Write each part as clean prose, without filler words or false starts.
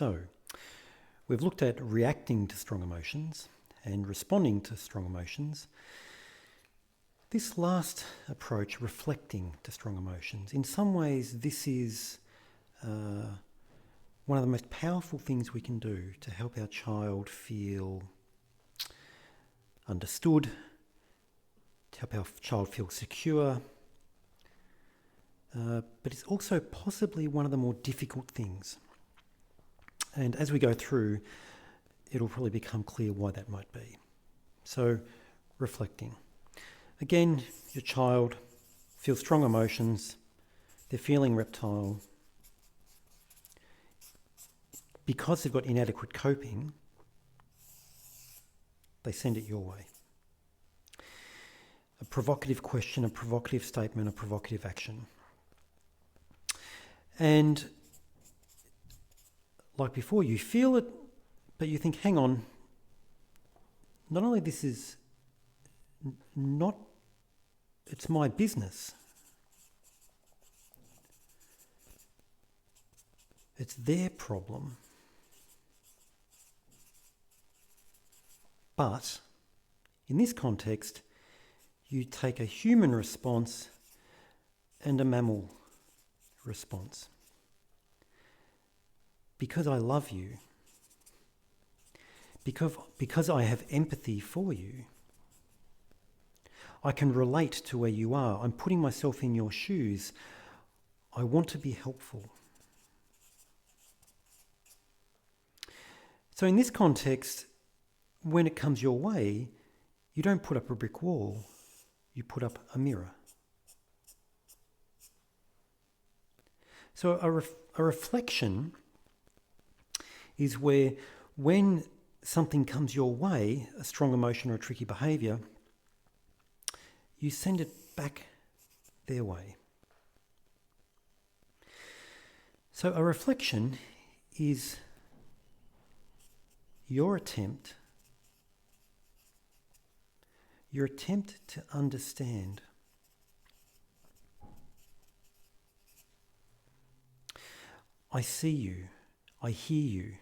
So, we've looked at reacting to strong emotions and responding to strong emotions. This last approach, reflecting to strong emotions, in some ways this is one of the most powerful things we can do to help our child feel understood, to help our child feel secure. But it's also possibly one of the more difficult things. And as we go through, it'll probably become clear why that might be. So, reflecting. Again, your child feels strong emotions, they're feeling reptile. Because they've got inadequate coping, they send it your way. A provocative question, a provocative statement, a provocative action. And like before, you feel it, but you think, hang on, not only this is not, it's my business. It's their problem. But in this context, you take a human response and a mammal response. Because I love you, because I have empathy for you, I can relate to where you are. I'm putting myself in your shoes. I want to be helpful. So in this context, when it comes your way, you don't put up a brick wall, you put up a mirror. So a reflection is where when something comes your way, a strong emotion or a tricky behaviour, you send it back their way. So a reflection is your attempt to understand. I see you, I hear you.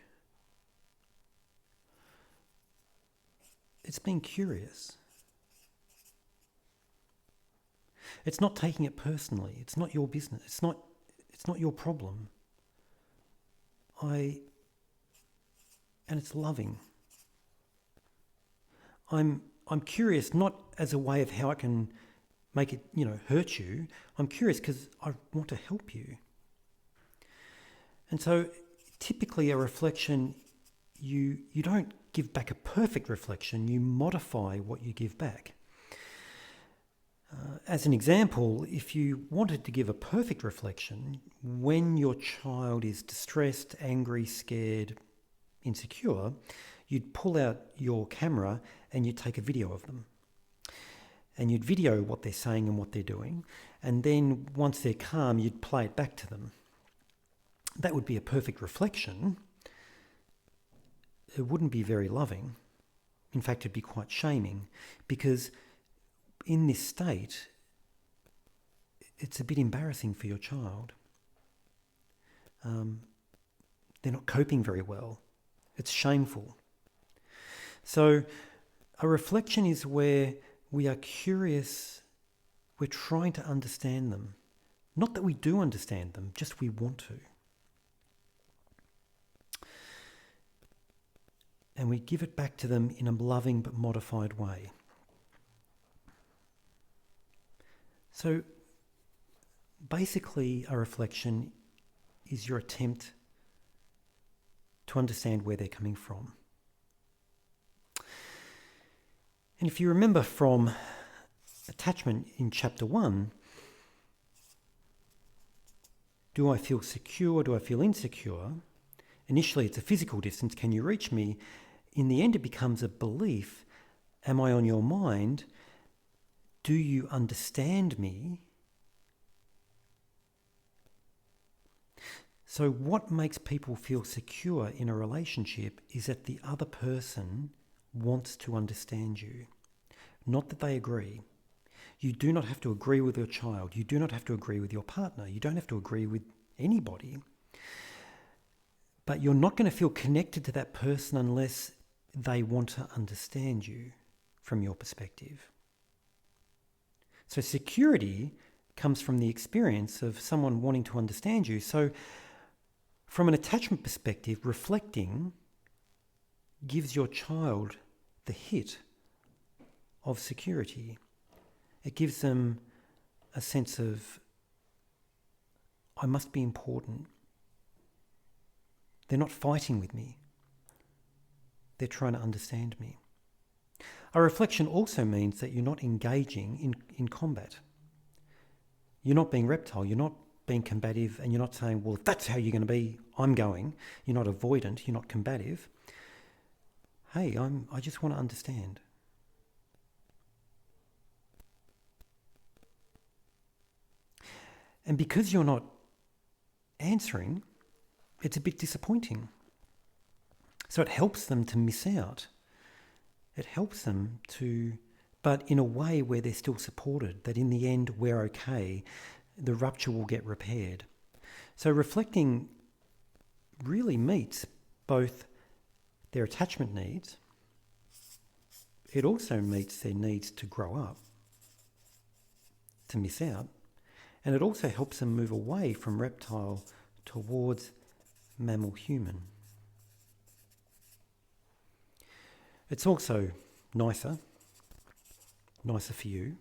It's being curious. It's not taking it personally. It's not your business. It's not your problem. And it's loving. I'm curious not as a way of how I can make it, hurt you. I'm curious because I want to help you. And so typically a reflection, you don't give back a perfect reflection, you modify what you give back. As an example, if you wanted to give a perfect reflection, when your child is distressed, angry, scared, insecure, you'd pull out your camera and you'd take a video of them. And you'd video what they're saying and what they're doing. And then once they're calm, you'd play it back to them. That would be a perfect reflection. It wouldn't be very loving. In fact, it'd be quite shaming, because in this state, it's a bit embarrassing for your child. They're not coping very well. It's shameful. So a reflection is where we are curious, we're trying to understand them. Not that we do understand them, just we want to. And we give it back to them in a loving but modified way. So basically a reflection is your attempt to understand where they're coming from. And if you remember from attachment in chapter 1, do I feel secure? Do I feel insecure? Initially it's a physical distance, can you reach me? In the end it becomes a belief, am I on your mind? Do you understand me? So what makes people feel secure in a relationship is that the other person wants to understand you, not that they agree. You do not have to agree with your child. You do not have to agree with your partner. You don't have to agree with anybody. But you're not going to feel connected to that person unless they want to understand you from your perspective. So security comes from the experience of someone wanting to understand you. So from an attachment perspective, reflecting gives your child the hit of security. It gives them a sense of, I must be important. They're not fighting with me. They're trying to understand me. A reflection also means that you're not engaging in combat. You're not being reptile, you're not being combative, and you're not saying, well, if that's how you're going to be, I'm going. You're not avoidant, you're not combative. Hey, I just want to understand. And because you're not answering, it's a bit disappointing. So it helps them to miss out. It helps them to, but in a way where they're still supported, that in the end we're okay, the rupture will get repaired. So reflecting really meets both their attachment needs, it also meets their needs to grow up, to miss out, and it also helps them move away from reptile towards mammal-human. It's also nicer for you.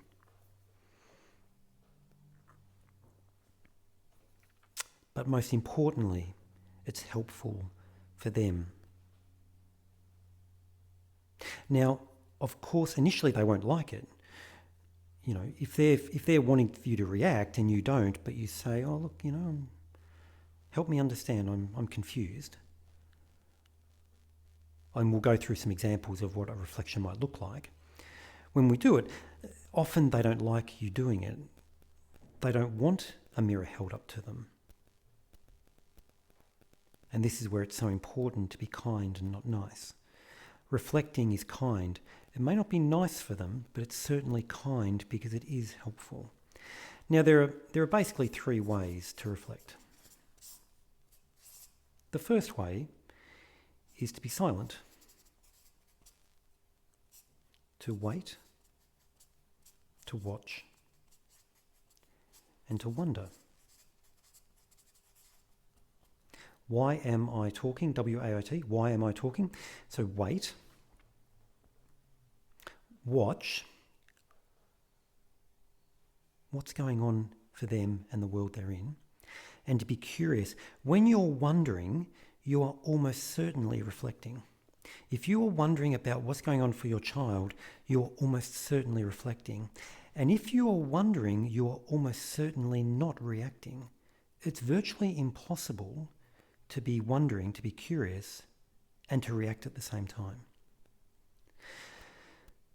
But most importantly, it's helpful for them. Now, of course, initially they won't like it. You know, if they're wanting you to react and you don't, but you say, oh, look, help me understand, I'm confused. And we'll go through some examples of what a reflection might look like. When we do it, often they don't like you doing it. They don't want a mirror held up to them. And this is where it's so important to be kind and not nice. Reflecting is kind. It may not be nice for them, but it's certainly kind because it is helpful. Now, there are basically three ways to reflect. The first way is to be silent, to wait, to watch, and to wonder. Why am I talking? W-A-I-T. Why am I talking? So wait, watch, what's going on for them and the world they're in, and to be curious. When you're wondering, you are almost certainly reflecting. If you are wondering about what's going on for your child, you're almost certainly reflecting. And if you are wondering, you are almost certainly not reacting. It's virtually impossible to be wondering, to be curious, and to react at the same time.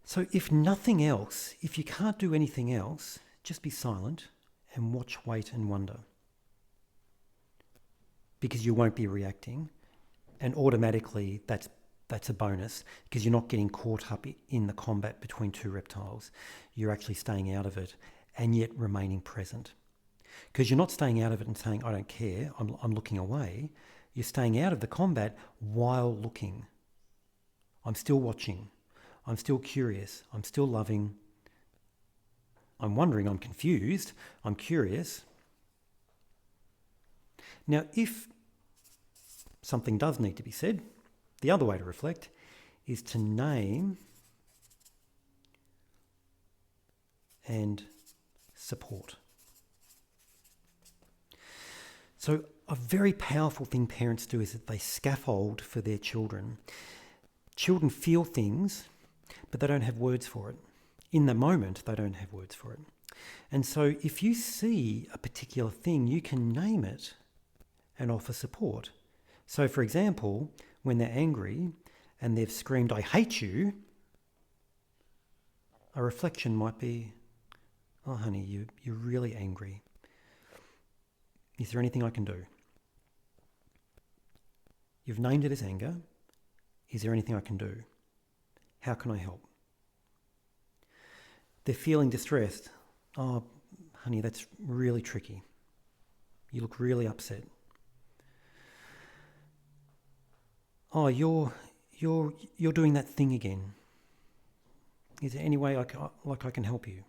So if nothing else, if you can't do anything else, just be silent and watch, wait, and wonder. Because you won't be reacting, and automatically that's a bonus, because you're not getting caught up in the combat between two reptiles. You're actually staying out of it and yet remaining present. Because you're not staying out of it and saying, I don't care, I'm looking away. You're staying out of the combat while looking. I'm still watching. I'm still curious. I'm still loving. I'm wondering, I'm confused. I'm curious. Now, if something does need to be said, the other way to reflect is to name and support. So a very powerful thing parents do is that they scaffold for their children. Children feel things, but they don't have words for it. In the moment, they don't have words for it. And so if you see a particular thing, you can name it and offer support. So for example, when they're angry and they've screamed, I hate you, a reflection might be, oh honey, you're really angry. Is there anything I can do? You've named it as anger. Is there anything I can do? How can I help? They're feeling distressed. Oh, honey, that's really tricky. You look really upset. oh, you're doing that thing again. Is there any way I can help you?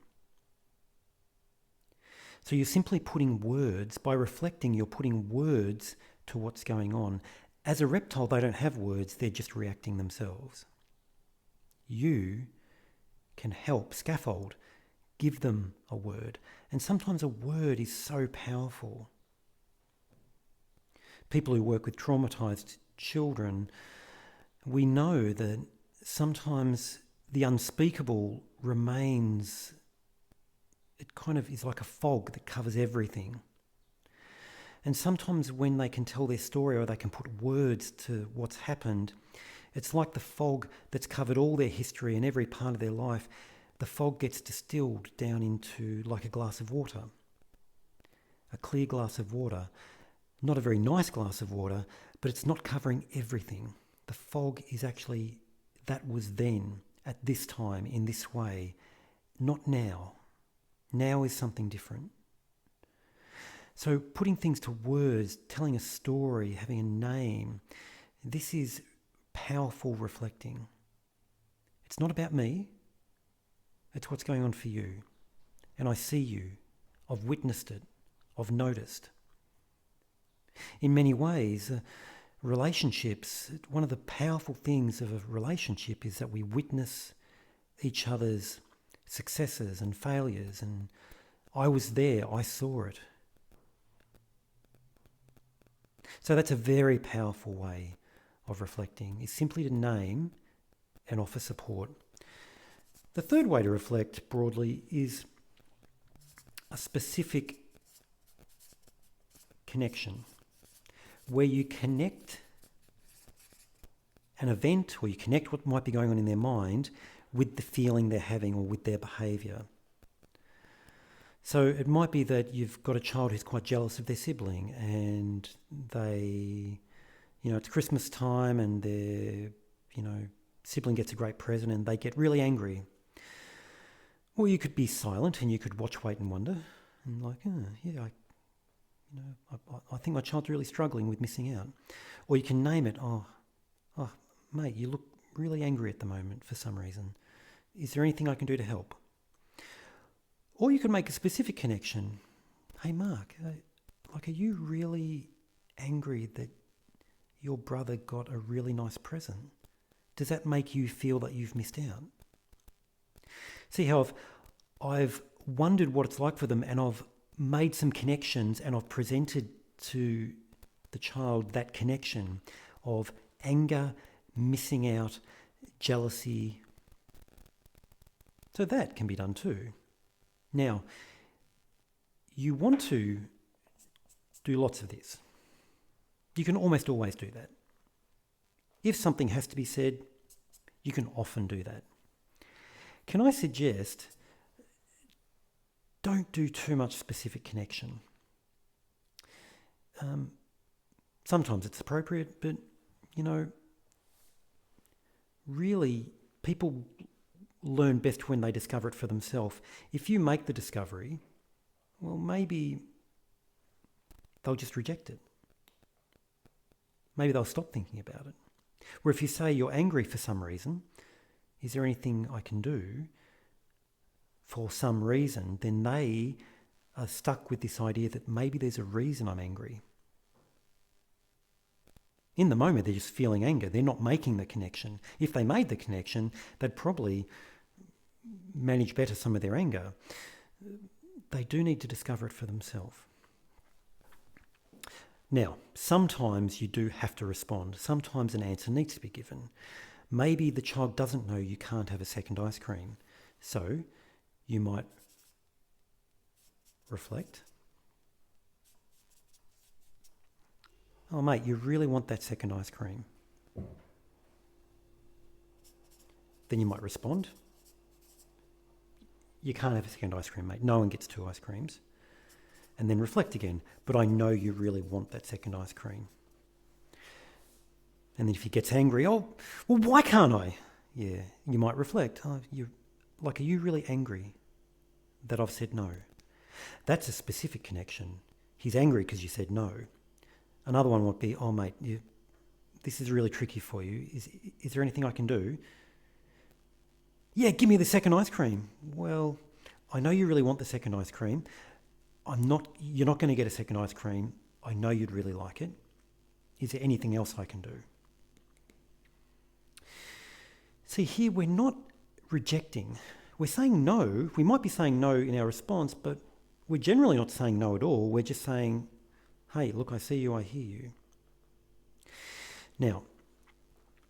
So you're simply putting words, by reflecting, you're putting words to what's going on. As a reptile, they don't have words, they're just reacting themselves. You can help scaffold, give them a word. And sometimes a word is so powerful. People who work with traumatized children, we know that sometimes the unspeakable remains, it kind of is like a fog that covers everything. And sometimes when they can tell their story or they can put words to what's happened, it's like the fog that's covered all their history and every part of their life. The fog gets distilled down into like a glass of water, a clear glass of water. Not a very nice glass of water, but it's not covering everything. The fog is actually, that was then, at this time, in this way, not now. Now is something different. So putting things to words, telling a story, having a name, this is powerful reflecting. It's not about me, it's what's going on for you. And I see you, I've witnessed it, I've noticed. In many ways, relationships, one of the powerful things of a relationship is that we witness each other's successes and failures, and I was there, I saw it. So that's a very powerful way of reflecting, is simply to name and offer support. The third way to reflect broadly is a specific connection, where you connect an event or you connect what might be going on in their mind with the feeling they're having or with their behaviour. So it might be that you've got a child who's quite jealous of their sibling and they, it's Christmas time and their, sibling gets a great present and they get really angry. Or you could be silent and you could watch, wait and wonder and I think my child's really struggling with missing out. Or you can name it, oh, mate, you look really angry at the moment for some reason. Is there anything I can do to help? Or you could make a specific connection. Hey, Mark, are you really angry that your brother got a really nice present? Does that make you feel that you've missed out? See how I've wondered what it's like for them and I've made some connections and I've presented to the child that connection of anger, missing out, jealousy. So that can be done too. Now, you want to do lots of this. You can almost always do that. If something has to be said, you can often do that. Can I suggest, don't do too much specific connection. Sometimes it's appropriate, but, really people learn best when they discover it for themselves. If you make the discovery, well, maybe they'll just reject it. Maybe they'll stop thinking about it. Or if you say you're angry for some reason, is there anything I can do for some reason, then they are stuck with this idea that maybe there's a reason I'm angry. In the moment, they're just feeling anger. They're not making the connection. If they made the connection, they'd probably manage better some of their anger. They do need to discover it for themselves. Now, sometimes you do have to respond. Sometimes an answer needs to be given. Maybe the child doesn't know you can't have a second ice cream. So you might reflect. Oh, mate, you really want that second ice cream. Then you might respond. You can't have a second ice cream, mate. No one gets 2 ice creams. And then reflect again. But I know you really want that second ice cream. And then if he gets angry, oh, well, why can't I? Yeah, you might reflect. Oh, are you really angry that I've said no? That's a specific connection. He's angry because you said no. Another one would be, oh, mate, this is really tricky for you. Is there anything I can do? Yeah, give me the second ice cream. Well, I know you really want the second ice cream. You're not going to get a second ice cream. I know you'd really like it. Is there anything else I can do? See, here we're not rejecting. We're saying no. We might be saying no in our response, but we're generally not saying no at all. We're just saying, hey, look, I see you, I hear you. Now,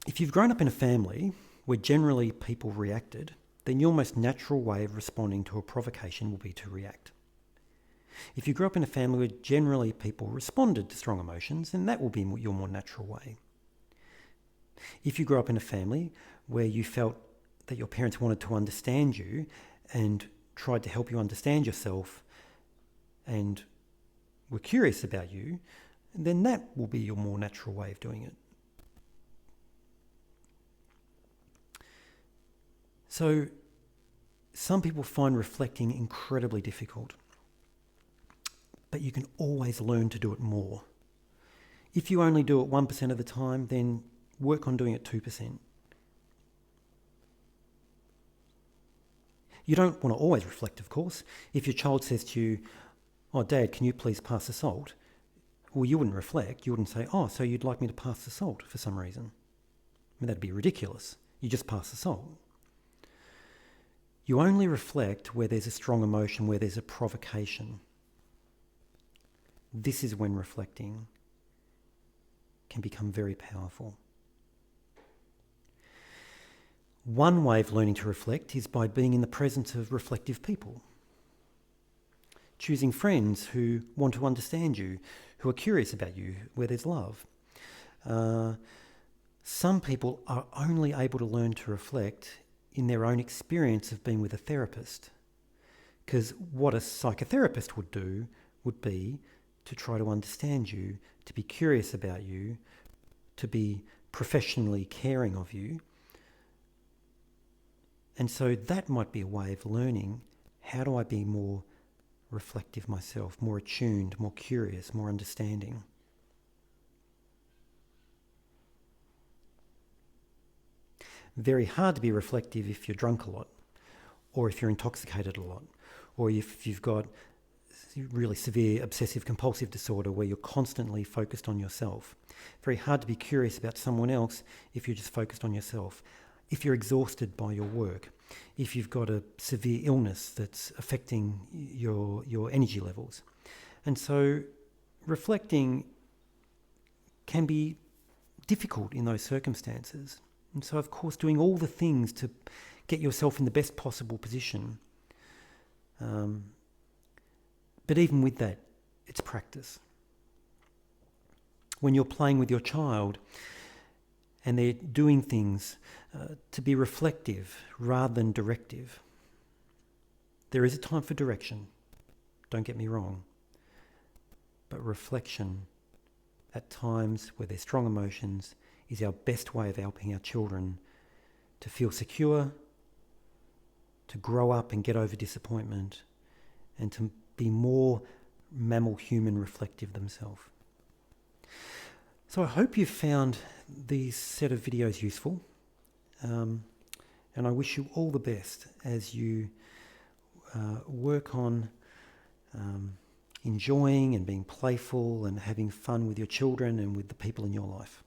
if you've grown up in a family where generally people reacted, then your most natural way of responding to a provocation will be to react. If you grew up in a family where generally people responded to strong emotions, then that will be your more natural way. If you grew up in a family where you felt that your parents wanted to understand you and tried to help you understand yourself and were curious about you, then that will be your more natural way of doing it. So some people find reflecting incredibly difficult, but you can always learn to do it more. If you only do it 1% of the time, then work on doing it 2%. You don't want to always reflect, of course. If your child says to you, oh, Dad, can you please pass the salt? Well, you wouldn't reflect. You wouldn't say, oh, so you'd like me to pass the salt for some reason. I mean, that'd be ridiculous. You just pass the salt. You only reflect where there's a strong emotion, where there's a provocation. This is when reflecting can become very powerful. One way of learning to reflect is by being in the presence of reflective people. Choosing friends who want to understand you, who are curious about you, where there's love. Some people are only able to learn to reflect in their own experience of being with a therapist. Because what a psychotherapist would do would be to try to understand you, to be curious about you, to be professionally caring of you. And so that might be a way of learning, how do I be more reflective myself, more attuned, more curious, more understanding? Very hard to be reflective if you're drunk a lot, or if you're intoxicated a lot, or if you've got really severe obsessive compulsive disorder where you're constantly focused on yourself. Very hard to be curious about someone else if you're just focused on yourself. If you're exhausted by your work, if you've got a severe illness that's affecting your energy levels. And so reflecting can be difficult in those circumstances. And so, of course, doing all the things to get yourself in the best possible position. But even with that, it's practice. When you're playing with your child and they're doing things to be reflective rather than directive. There is a time for direction, don't get me wrong, but reflection at times where there's strong emotions is our best way of helping our children to feel secure, to grow up and get over disappointment, and to be more mammal human reflective themselves. So I hope you've found these set of videos useful, and I wish you all the best as you work on enjoying and being playful and having fun with your children and with the people in your life.